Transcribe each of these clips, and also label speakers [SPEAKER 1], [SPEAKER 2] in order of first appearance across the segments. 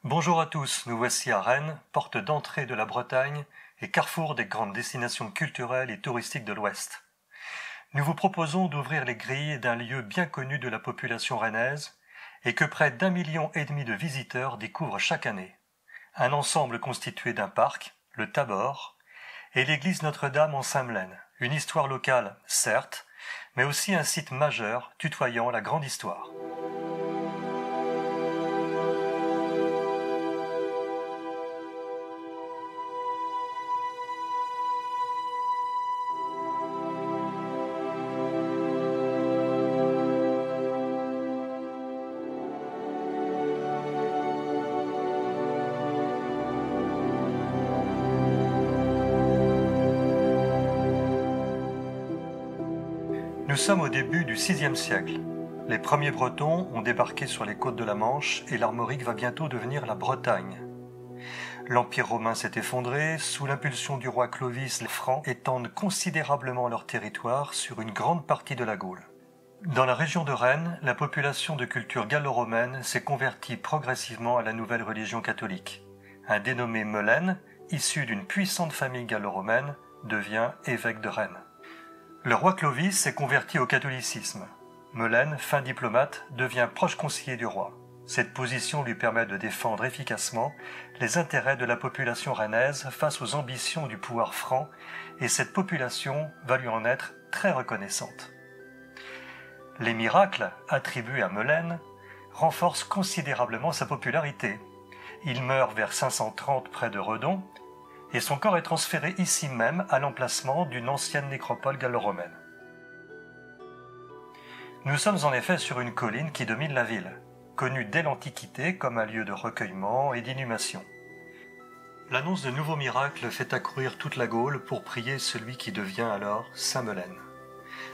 [SPEAKER 1] Bonjour à tous, nous voici à Rennes, porte d'entrée de la Bretagne et carrefour des grandes destinations culturelles et touristiques de l'Ouest. Nous vous proposons d'ouvrir les grilles d'un lieu bien connu de la population rennaise et que près d'1,5 million de visiteurs découvrent chaque année. Un ensemble constitué d'un parc, le Tabor, et l'église Notre-Dame en Saint-Melaine, une histoire locale, certes, mais aussi un site majeur tutoyant la grande histoire. Nous sommes au début du VIe siècle. Les premiers Bretons ont débarqué sur les côtes de la Manche et l'Armorique va bientôt devenir la Bretagne. L'Empire romain s'est effondré, sous l'impulsion du roi Clovis, les Francs étendent considérablement leur territoire sur une grande partie de la Gaule. Dans la région de Rennes, la population de culture gallo-romaine s'est convertie progressivement à la nouvelle religion catholique. Un dénommé Melaine, issu d'une puissante famille gallo-romaine, devient évêque de Rennes. Le roi Clovis s'est converti au catholicisme. Melaine, fin diplomate, devient proche conseiller du roi. Cette position lui permet de défendre efficacement les intérêts de la population rennaise face aux ambitions du pouvoir franc, et cette population va lui en être très reconnaissante. Les miracles attribués à Melaine renforcent considérablement sa popularité. Il meurt vers 530 près de Redon, et son corps est transféré ici même à l'emplacement d'une ancienne nécropole gallo-romaine. Nous sommes en effet sur une colline qui domine la ville, connue dès l'Antiquité comme un lieu de recueillement et d'inhumation. L'annonce de nouveaux miracles fait accourir toute la Gaule pour prier celui qui devient alors Saint Melaine.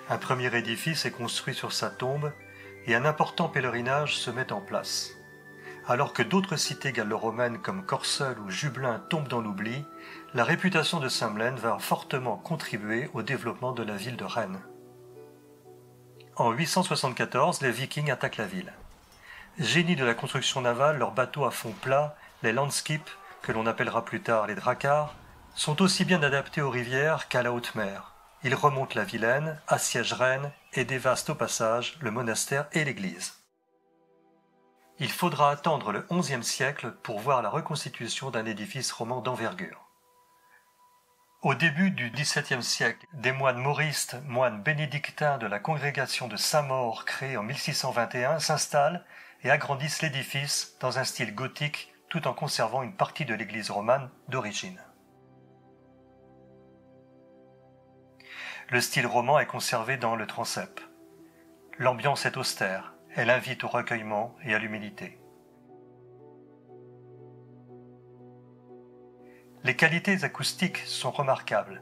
[SPEAKER 1] Un premier édifice est construit sur sa tombe et un important pèlerinage se met en place. Alors que d'autres cités gallo-romaines comme Corseul ou Jublain tombent dans l'oubli, la réputation de Saint-Melaine va fortement contribuer au développement de la ville de Rennes. En 874, les Vikings attaquent la ville. Génies de la construction navale, leurs bateaux à fond plat, les Landskip, que l'on appellera plus tard les Dracars, sont aussi bien adaptés aux rivières qu'à la haute mer. Ils remontent la Vilaine, assiègent Rennes et dévastent au passage le monastère et l'église. Il faudra attendre le XIe siècle pour voir la reconstitution d'un édifice roman d'envergure. Au début du XVIIe siècle, des moines mauristes, moines bénédictins de la congrégation de Saint-Maur créée en 1621, s'installent et agrandissent l'édifice dans un style gothique tout en conservant une partie de l'église romane d'origine. Le style roman est conservé dans le transept. L'ambiance est austère. Elle invite au recueillement et à l'humilité. Les qualités acoustiques sont remarquables.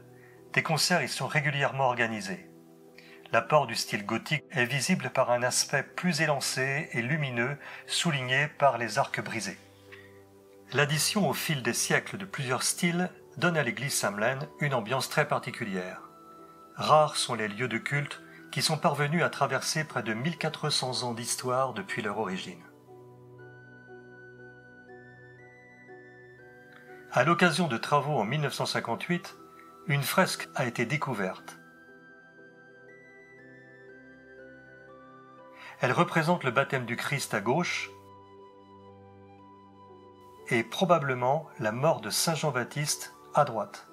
[SPEAKER 1] Des concerts y sont régulièrement organisés. L'apport du style gothique est visible par un aspect plus élancé et lumineux, souligné par les arcs brisés. L'addition au fil des siècles de plusieurs styles donne à l'église Saint-Melaine une ambiance très particulière. Rares sont les lieux de culte qui sont parvenus à traverser près de 1400 ans d'histoire depuis leur origine. À l'occasion de travaux en 1958, une fresque a été découverte. Elle représente le baptême du Christ à gauche et probablement la mort de Saint Jean-Baptiste à droite.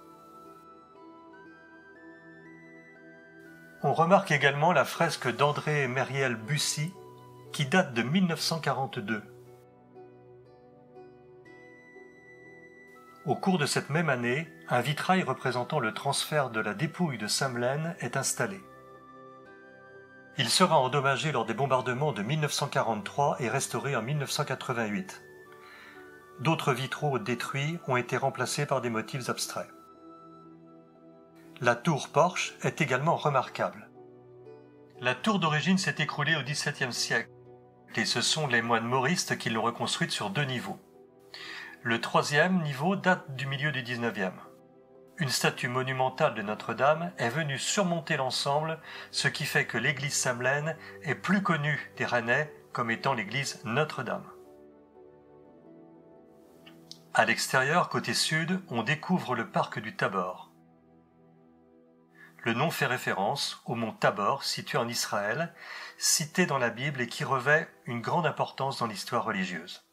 [SPEAKER 1] On remarque également la fresque d'André Mériel Bussy qui date de 1942. Au cours de cette même année, un vitrail représentant le transfert de la dépouille de Saint-Melaine est installé. Il sera endommagé lors des bombardements de 1943 et restauré en 1988. D'autres vitraux détruits ont été remplacés par des motifs abstraits. La tour porche est également remarquable. La tour d'origine s'est écroulée au XVIIe siècle et ce sont les moines mauristes qui l'ont reconstruite sur 2 niveaux. Le 3e niveau date du milieu du XIXe. Une statue monumentale de Notre-Dame est venue surmonter l'ensemble, ce qui fait que l'église Saint-Melaine est plus connue des Rennais comme étant l'église Notre-Dame. À l'extérieur, côté sud, on découvre le parc du Tabor. Le nom fait référence au mont Tabor, situé en Israël, cité dans la Bible et qui revêt une grande importance dans l'histoire religieuse.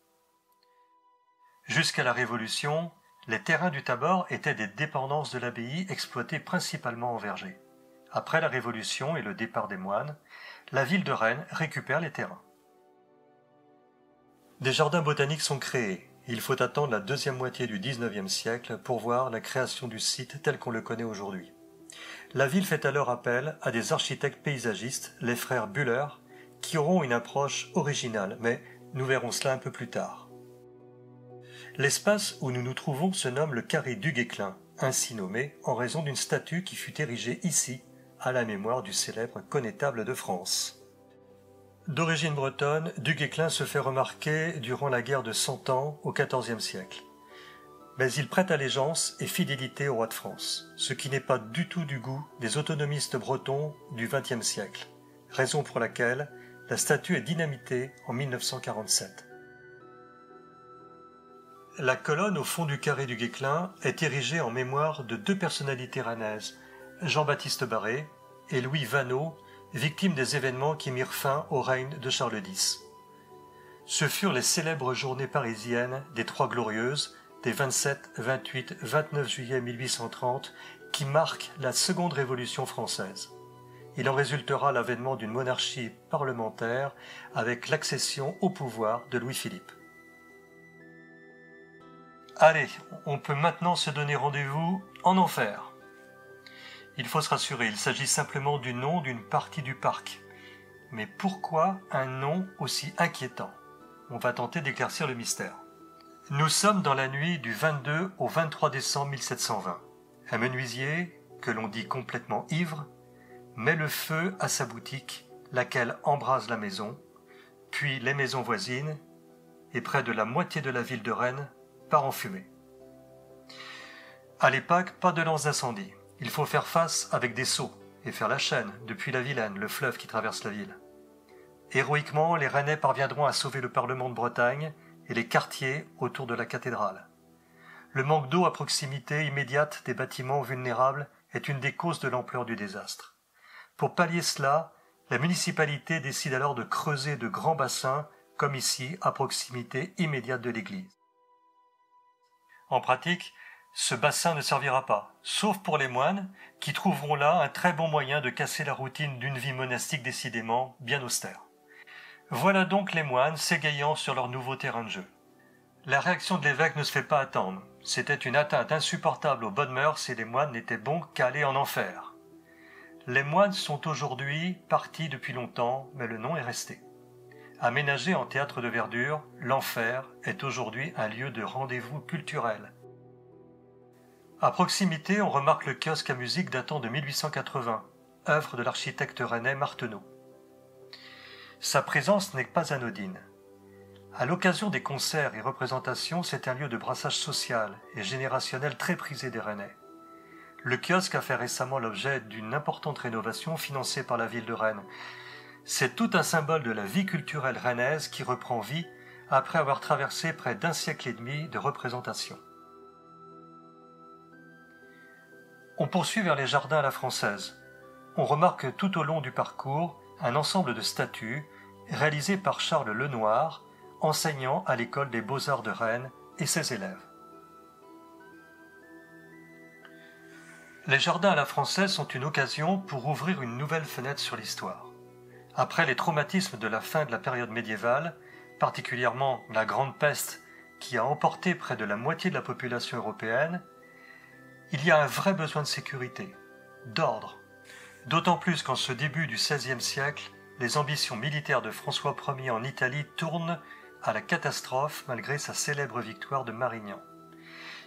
[SPEAKER 1] Jusqu'à la Révolution, les terrains du Tabor étaient des dépendances de l'abbaye exploitées principalement en verger. Après la Révolution et le départ des moines, la ville de Rennes récupère les terrains. Des jardins botaniques sont créés. Il faut attendre la deuxième moitié du XIXe siècle pour voir la création du site tel qu'on le connaît aujourd'hui. La ville fait alors appel à des architectes paysagistes, les frères Buller, qui auront une approche originale, mais nous verrons cela un peu plus tard. L'espace où nous nous trouvons se nomme le carré du Guesclin, ainsi nommé en raison d'une statue qui fut érigée ici, à la mémoire du célèbre connétable de France. D'origine bretonne, du Guesclin se fait remarquer durant la guerre de Cent Ans au XIVe siècle. Mais il prête allégeance et fidélité au roi de France, ce qui n'est pas du tout du goût des autonomistes bretons du XXe siècle, raison pour laquelle la statue est dynamitée en 1947. La colonne au fond du carré du Guesclin est érigée en mémoire de deux personnalités rennaises, Jean-Baptiste Barré et Louis Vaneau, victimes des événements qui mirent fin au règne de Charles X. Ce furent les célèbres journées parisiennes des Trois Glorieuses, des 27, 28, 29 juillet 1830, qui marquent la seconde révolution française. Il en résultera l'avènement d'une monarchie parlementaire avec l'accession au pouvoir de Louis-Philippe. Allez, on peut maintenant se donner rendez-vous en enfer. Il faut se rassurer, il s'agit simplement du nom d'une partie du parc. Mais pourquoi un nom aussi inquiétant? On va tenter d'éclaircir le mystère. Nous sommes dans la nuit du 22 au 23 décembre 1720. Un menuisier, que l'on dit complètement ivre, met le feu à sa boutique, laquelle embrase la maison, puis les maisons voisines, et près de la moitié de la ville de Rennes part en fumée. À l'époque, pas de lance d'incendie. Il faut faire face avec des seaux et faire la chaîne depuis la Vilaine, le fleuve qui traverse la ville. Héroïquement, les Rennais parviendront à sauver le Parlement de Bretagne et les quartiers autour de la cathédrale. Le manque d'eau à proximité immédiate des bâtiments vulnérables est une des causes de l'ampleur du désastre. Pour pallier cela, la municipalité décide alors de creuser de grands bassins, comme ici, à proximité immédiate de l'église. En pratique, ce bassin ne servira pas, sauf pour les moines, qui trouveront là un très bon moyen de casser la routine d'une vie monastique décidément bien austère. Voilà donc les moines s'égayant sur leur nouveau terrain de jeu. La réaction de l'évêque ne se fait pas attendre. C'était une atteinte insupportable aux bonnes mœurs et les moines n'étaient bons qu'à aller en enfer. Les moines sont aujourd'hui partis depuis longtemps, mais le nom est resté. Aménagé en théâtre de verdure, l'enfer est aujourd'hui un lieu de rendez-vous culturel. À proximité, on remarque le kiosque à musique datant de 1880, œuvre de l'architecte rennais Marteneau. Sa présence n'est pas anodine. À l'occasion des concerts et représentations, c'est un lieu de brassage social et générationnel très prisé des Rennais. Le kiosque a fait récemment l'objet d'une importante rénovation financée par la ville de Rennes. C'est tout un symbole de la vie culturelle rennaise qui reprend vie après avoir traversé près d'un siècle et demi de représentation. On poursuit vers les jardins à la française. On remarque tout au long du parcours un ensemble de statues réalisées par Charles Lenoir, enseignant à l'école des Beaux-Arts de Rennes et ses élèves. Les jardins à la française sont une occasion pour ouvrir une nouvelle fenêtre sur l'histoire. Après les traumatismes de la fin de la période médiévale, particulièrement la Grande Peste qui a emporté près de la moitié de la population européenne, il y a un vrai besoin de sécurité, d'ordre. D'autant plus qu'en ce début du XVIe siècle, les ambitions militaires de François Ier en Italie tournent à la catastrophe malgré sa célèbre victoire de Marignan.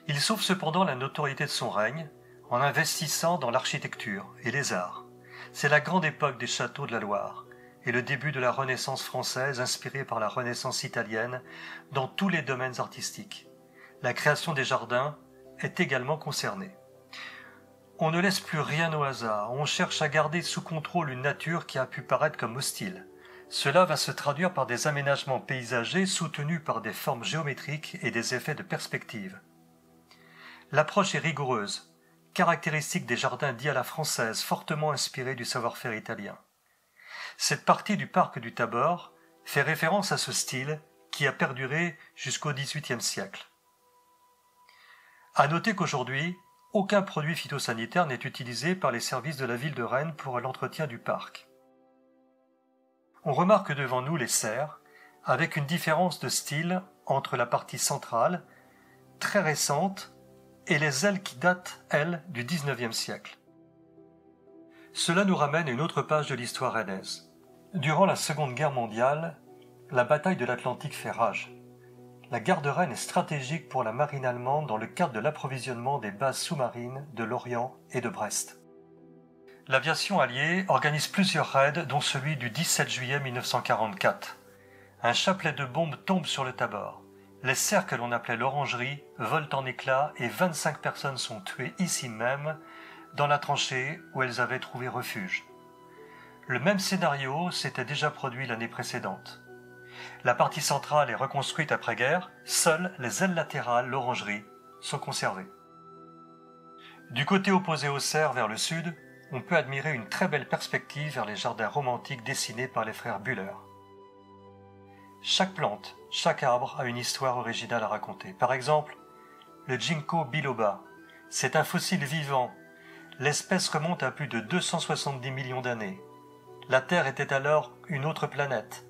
[SPEAKER 1] Il sauve cependant la notoriété de son règne en investissant dans l'architecture et les arts. C'est la grande époque des châteaux de la Loire et le début de la Renaissance française inspirée par la Renaissance italienne dans tous les domaines artistiques. La création des jardins est également concernée. On ne laisse plus rien au hasard, on cherche à garder sous contrôle une nature qui a pu paraître comme hostile. Cela va se traduire par des aménagements paysagers soutenus par des formes géométriques et des effets de perspective. L'approche est rigoureuse, caractéristique des jardins dits à la française, fortement inspirés du savoir-faire italien. Cette partie du parc du Tabor fait référence à ce style qui a perduré jusqu'au XVIIIe siècle. À noter qu'aujourd'hui, aucun produit phytosanitaire n'est utilisé par les services de la ville de Rennes pour l'entretien du parc. On remarque devant nous les serres, avec une différence de style entre la partie centrale, très récente, et les ailes qui datent, elles, du XIXe siècle. Cela nous ramène à une autre page de l'histoire rennaise. Durant la Seconde Guerre mondiale, la bataille de l'Atlantique fait rage. La gare de Rennes est stratégique pour la marine allemande dans le cadre de l'approvisionnement des bases sous-marines de Lorient et de Brest. L'aviation alliée organise plusieurs raids, dont celui du 17 juillet 1944. Un chapelet de bombes tombe sur le Tabor. Les serres que l'on appelait l'Orangerie volent en éclats et 25 personnes sont tuées ici même, dans la tranchée où elles avaient trouvé refuge. Le même scénario s'était déjà produit l'année précédente. La partie centrale est reconstruite après-guerre, seules les ailes latérales, l'Orangerie, sont conservées. Du côté opposé aux serres vers le sud, on peut admirer une très belle perspective vers les jardins romantiques dessinés par les frères Bühler. Chaque plante, chaque arbre a une histoire originale à raconter. Par exemple, le Ginkgo biloba, c'est un fossile vivant. L'espèce remonte à plus de 270 millions d'années. La Terre était alors une autre planète.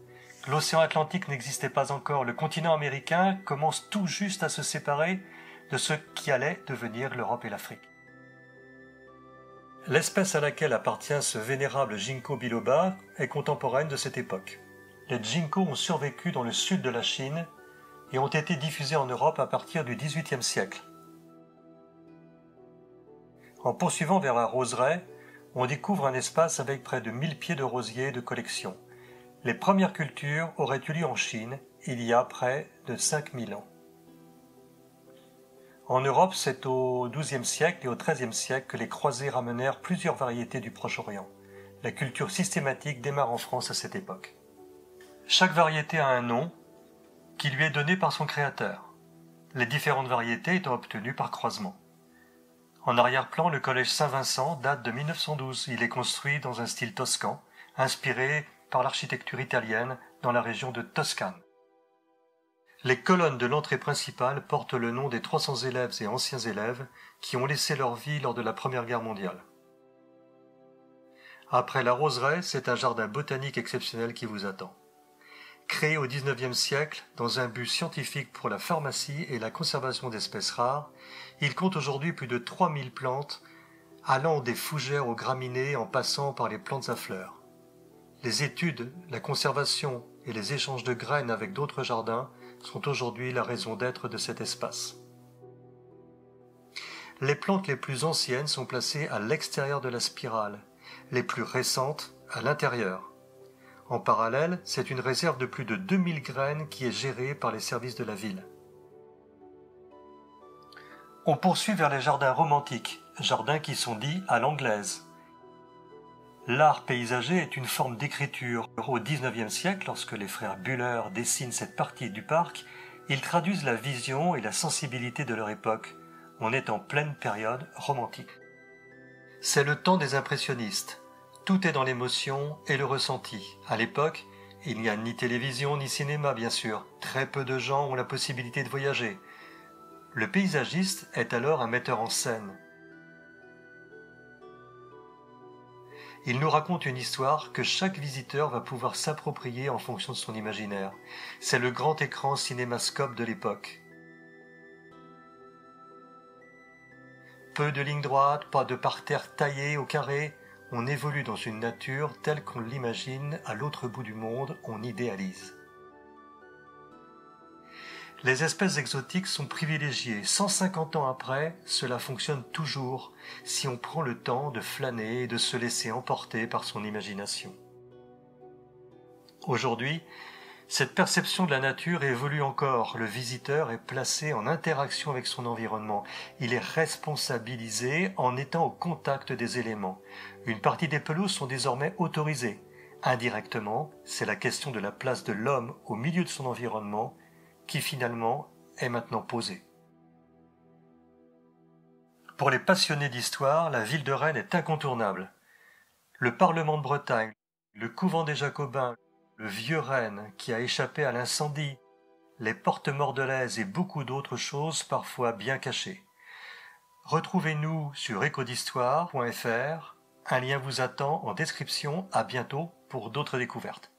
[SPEAKER 1] L'océan Atlantique n'existait pas encore. Le continent américain commence tout juste à se séparer de ce qui allait devenir l'Europe et l'Afrique. L'espèce à laquelle appartient ce vénérable Ginkgo biloba est contemporaine de cette époque. Les ginkgos ont survécu dans le sud de la Chine et ont été diffusés en Europe à partir du XVIIIe siècle. En poursuivant vers la roseraie, on découvre un espace avec près de 1000 pieds de rosiers de collection. Les premières cultures auraient eu lieu en Chine il y a près de 5000 ans. En Europe, c'est au XIIe siècle et au XIIIe siècle que les croisés ramenèrent plusieurs variétés du Proche-Orient. La culture systématique démarre en France à cette époque. Chaque variété a un nom qui lui est donné par son créateur, les différentes variétés étant obtenues par croisement. En arrière-plan, le collège Saint-Vincent date de 1912. Il est construit dans un style toscan, inspiré par l'architecture italienne dans la région de Toscane. Les colonnes de l'entrée principale portent le nom des 300 élèves et anciens élèves qui ont laissé leur vie lors de la Première Guerre mondiale. Après la roseraie, c'est un jardin botanique exceptionnel qui vous attend. Créé au XIXe siècle dans un but scientifique pour la pharmacie et la conservation d'espèces rares, il compte aujourd'hui plus de 3000 plantes, allant des fougères aux graminées en passant par les plantes à fleurs. Les études, la conservation et les échanges de graines avec d'autres jardins sont aujourd'hui la raison d'être de cet espace. Les plantes les plus anciennes sont placées à l'extérieur de la spirale, les plus récentes à l'intérieur. En parallèle, c'est une réserve de plus de 2000 graines qui est gérée par les services de la ville. On poursuit vers les jardins romantiques, jardins qui sont dits à l'anglaise. L'art paysager est une forme d'écriture. Au XIXe siècle, lorsque les frères Bühler dessinent cette partie du parc, ils traduisent la vision et la sensibilité de leur époque. On est en pleine période romantique. C'est le temps des impressionnistes. Tout est dans l'émotion et le ressenti. À l'époque, il n'y a ni télévision ni cinéma, bien sûr. Très peu de gens ont la possibilité de voyager. Le paysagiste est alors un metteur en scène. Il nous raconte une histoire que chaque visiteur va pouvoir s'approprier en fonction de son imaginaire. C'est le grand écran cinémascope de l'époque. Peu de lignes droites, pas de parterre taillé au carré. On évolue dans une nature telle qu'on l'imagine à l'autre bout du monde, on idéalise. Les espèces exotiques sont privilégiées. 150 ans après, cela fonctionne toujours si on prend le temps de flâner et de se laisser emporter par son imagination. Aujourd'hui, cette perception de la nature évolue encore. Le visiteur est placé en interaction avec son environnement. Il est responsabilisé en étant au contact des éléments. Une partie des pelouses sont désormais autorisées. Indirectement, c'est la question de la place de l'homme au milieu de son environnement qui finalement est maintenant posée. Pour les passionnés d'histoire, la ville de Rennes est incontournable. Le Parlement de Bretagne, le couvent des Jacobins, le vieux Rennes qui a échappé à l'incendie, les portes mordelaises et beaucoup d'autres choses parfois bien cachées. Retrouvez-nous sur ecodhistoire.fr. Un lien vous attend en description. À bientôt pour d'autres découvertes.